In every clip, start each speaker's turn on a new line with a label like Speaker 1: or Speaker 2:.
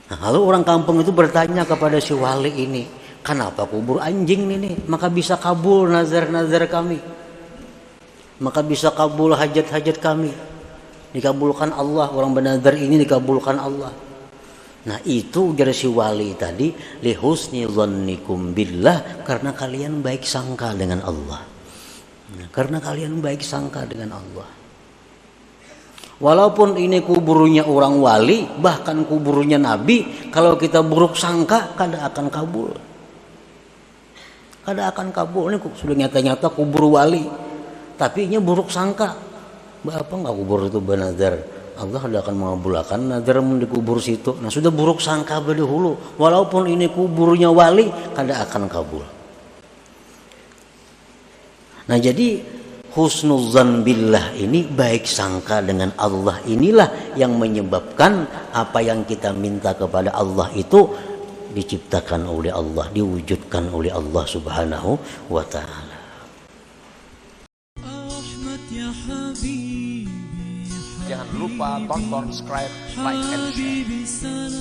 Speaker 1: Nah, lalu orang kampung itu bertanya kepada si wali ini, kenapa kubur anjing ini? Maka bisa kabul nazar-nazar kami, maka bisa kabul hajat-hajat kami, dikabulkan Allah. Orang bernazar ini dikabulkan Allah. Nah itu ujar si wali tadi, lihusni dzannikum billah, karena kalian baik sangka dengan Allah. Nah, karena kalian baik sangka dengan Allah. Walaupun ini kuburnya orang wali, bahkan kuburnya nabi, kalau kita buruk sangka kada akan kabul. Kada akan kabul. Ini sudah nyata-nyata kubur wali, tapi ini buruk sangka. Apa enggak kubur itu benar? Allah tidak akan mengabulkan nazar di kubur situ. Nah sudah buruk sangka berdahulu, walaupun ini kuburnya wali, kada akan kabul. Nah jadi husnuzan billah ini, baik sangka dengan Allah, inilah yang menyebabkan apa yang kita minta kepada Allah itu diciptakan oleh Allah, diwujudkan oleh Allah Subhanahu wa ta'ala.
Speaker 2: Jangan lupa tonton, subscribe, like, and share.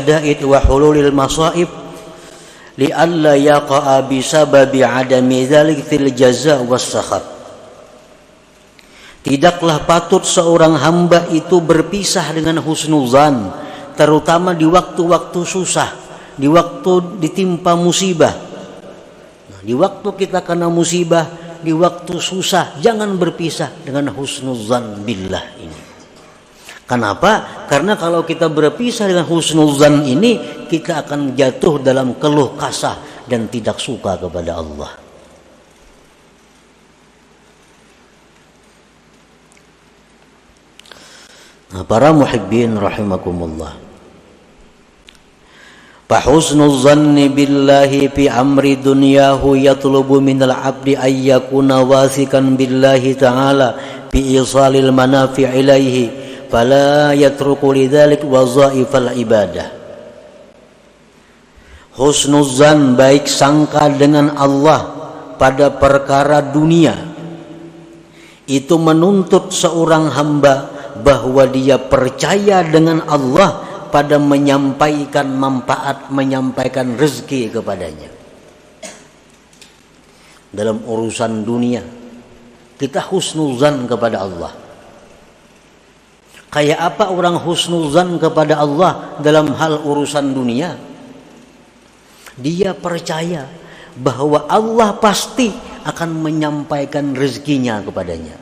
Speaker 1: Da'id wa hululil masaib li'alla yaqa'a bisababi adami dzalik fil jaza was sakhat. Tidaklah patut seorang hamba itu berpisah dengan husnuzan, terutama di waktu-waktu susah, di waktu ditimpa musibah. Di waktu kita kena musibah, di waktu susah, jangan berpisah dengan husnuzan billah ini. Kenapa? Karena kalau kita berpisah dengan husnuzan ini, kita akan jatuh dalam keluh kasah dan tidak suka kepada Allah. Nah, para muhibbin rahimakumullah. Fahusnul zanni billahi fi amri dunyahu yatlubu minal abdi ayyakuna wasikan billahi ta'ala fi isalil manafi' ilaihi fala yatruku lidhalik wazaifal ibadah. Husnul zan, baik sangka dengan Allah pada perkara dunia, itu menuntut seorang hamba bahwa dia percaya dengan Allah pada menyampaikan manfaat, menyampaikan rezeki kepadanya. Dalam urusan dunia, kita husnuzan kepada Allah. Kayak apa orang husnuzan kepada Allah dalam hal urusan dunia? Dia percaya bahwa Allah pasti akan menyampaikan rezekinya kepadanya.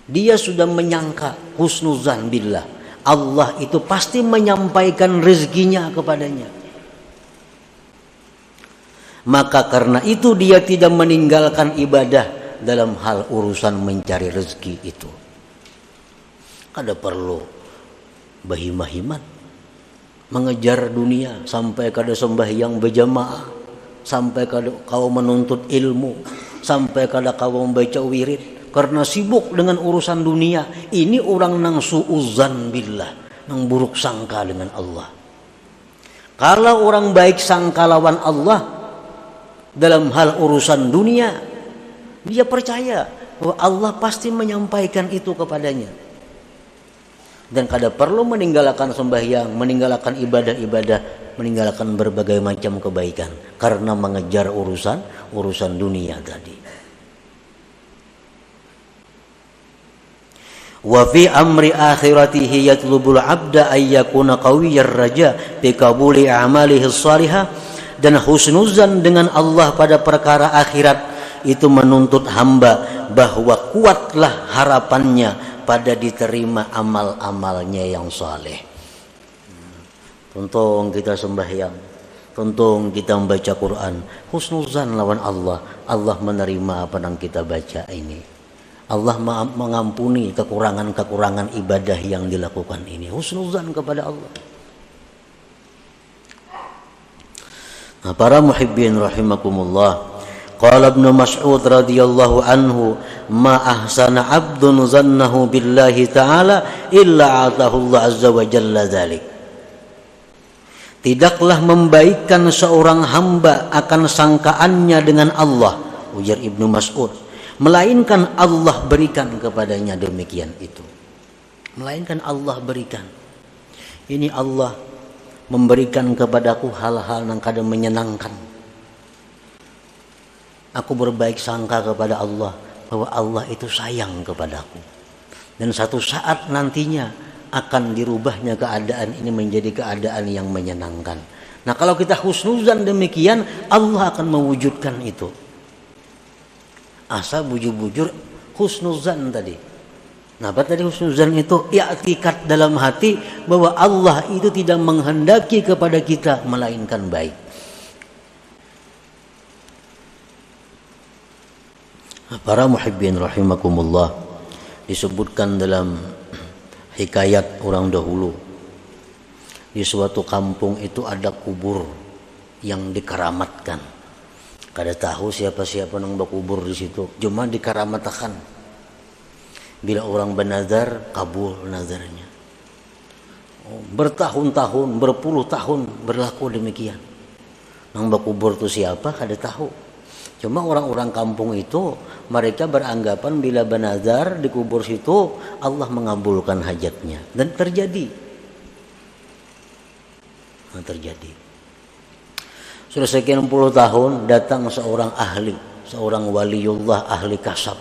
Speaker 1: Dia sudah menyangka husnuzan billah, Allah itu pasti menyampaikan rezekinya kepadanya. Maka karena itu dia tidak meninggalkan ibadah dalam hal urusan mencari rezeki itu. Kada perlu bahimah-himat mengejar dunia sampai kada sembahyang berjamaah, sampai kada kau menuntut ilmu, sampai kada kau membaca wirid. Karena sibuk dengan urusan dunia, ini orang nang suuzan billah, nang buruk sangka dengan Allah. Kalau orang baik sangka lawan Allah dalam hal urusan dunia, dia percaya bahwa Allah pasti menyampaikan itu kepadanya. Dan kada perlu meninggalkan sembahyang, meninggalkan ibadah-ibadah, meninggalkan berbagai macam kebaikan karena mengejar urusan dunia tadi. Wa fi amri akhiratihi yatlubul abda ayyakuna qawiyyar raja bi qabuli a'malihi shalihah. Dan husnuzan dengan Allah pada perkara akhirat itu menuntut hamba bahwa kuatlah harapannya pada diterima amal-amalnya yang saleh. Tuntung kita sembahyang, tuntung kita membaca Quran, husnuzan lawan Allah, Allah menerima apa yang kita baca ini. Allah mengampuni kekurangan-kekurangan ibadah yang dilakukan ini. Husnuzan kepada Allah. Nah, para muhibbin rahimakumullah. Qala Ibnu Mas'ud radhiyallahu anhu, ma ahsana 'abdun zannahu billahi ta'ala illa 'atahu Allah azza wa jalla dzalik. tidaklah membaikkan seorang hamba akan sangkaannya dengan Allah, ujar Ibnu Mas'ud, melainkan Allah berikan kepadanya demikian itu. Melainkan Allah berikan. Ini Allah memberikan kepadaku hal-hal yang kadang menyenangkan. Aku berbaik sangka kepada Allah bahwa Allah itu sayang kepadaku. Dan satu saat nantinya akan dirubahnya keadaan ini menjadi keadaan yang menyenangkan. Nah, kalau kita husnuzan demikian, Allah akan mewujudkan itu. Asa bujur-bujur husnuzan tadi. Nah, apa tadi husnuzan itu? I'tiqad dalam hati bahwa Allah itu tidak menghendaki kepada kita melainkan baik. Para muhibbin rahimakumullah, disebutkan dalam hikayat orang dahulu, di suatu kampung itu ada kubur yang dikeramatkan. Kada tahu siapa-siapa yang berkubur di situ, cuma dikeramatkan. Bila orang bernazar, kabul nazarnya. Bertahun-tahun, berpuluh tahun berlaku demikian. Yang berkubur itu siapa? Kada tahu. Cuma orang-orang kampung itu mereka beranggapan bila bernazar di kubur situ Allah mengabulkan hajatnya, dan terjadi. Terjadi. Sudah sekian puluh tahun datang seorang ahli, seorang waliullah ahli kasab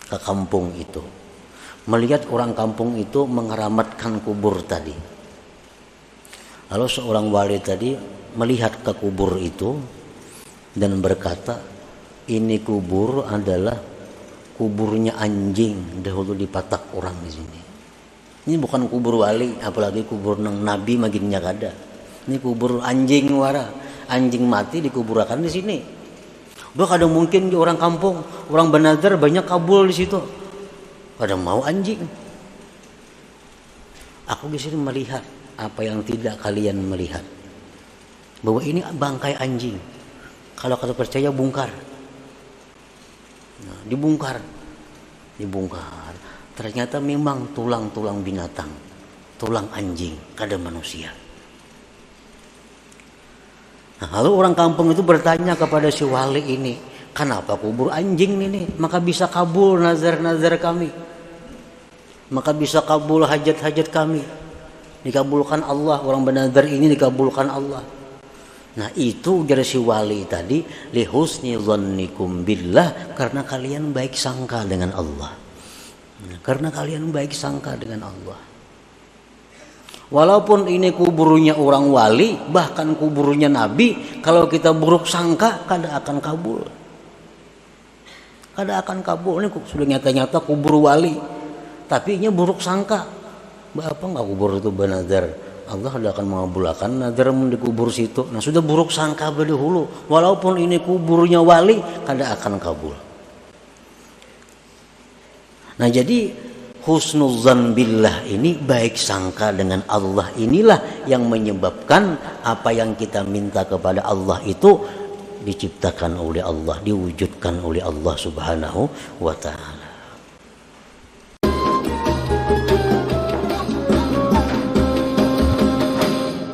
Speaker 1: ke kampung itu, melihat orang kampung itu mengeramatkan kubur tadi. Lalu seorang wali tadi melihat ke kubur itu dan berkata, ini kubur adalah kuburnya anjing dahulu dipatak orang di sini. Ini bukan kubur wali, apalagi kubur nang nabi maginnya kada. Ini kubur anjing wara, anjing mati dikuburkan di sini. Udah kadang mungkin di orang kampung, orang bernazar banyak kabul di situ. Pada mau anjing. Aku di sini melihat apa yang tidak kalian melihat. Bahwa ini bangkai anjing. Kalau kalian percaya bongkar. Nah, dibongkar. Ternyata memang tulang-tulang binatang, tulang anjing, kada manusia. Nah, lalu orang kampung itu bertanya kepada si wali ini, kenapa kubur anjing ini? Maka bisa kabul nazar-nazar kami, maka bisa kabul hajat-hajat kami, dikabulkan Allah. Orang bernazar ini dikabulkan Allah. Nah, itu dari si wali tadi, lihusni dzannikum billah, karena kalian baik sangka dengan Allah. Karena kalian baik sangka dengan Allah. Walaupun ini kuburnya orang wali, bahkan kuburnya nabi, kalau kita buruk sangka kada akan kabul. Kada akan kabul. Ini sudah nyata-nyata kubur wali, tapi ini buruk sangka. Apa enggak kubur itu bernazar? Allah tidak akan mengabulkan nazar di kubur situ. Nah, sudah buruk sangka berdahulu. Walaupun ini kuburnya wali, kada akan kabul. Nah, jadi husnuzan billah ini, baik sangka dengan Allah, inilah yang menyebabkan apa yang kita minta kepada Allah itu diciptakan oleh Allah, diwujudkan oleh Allah Subhanahu wa ta'ala.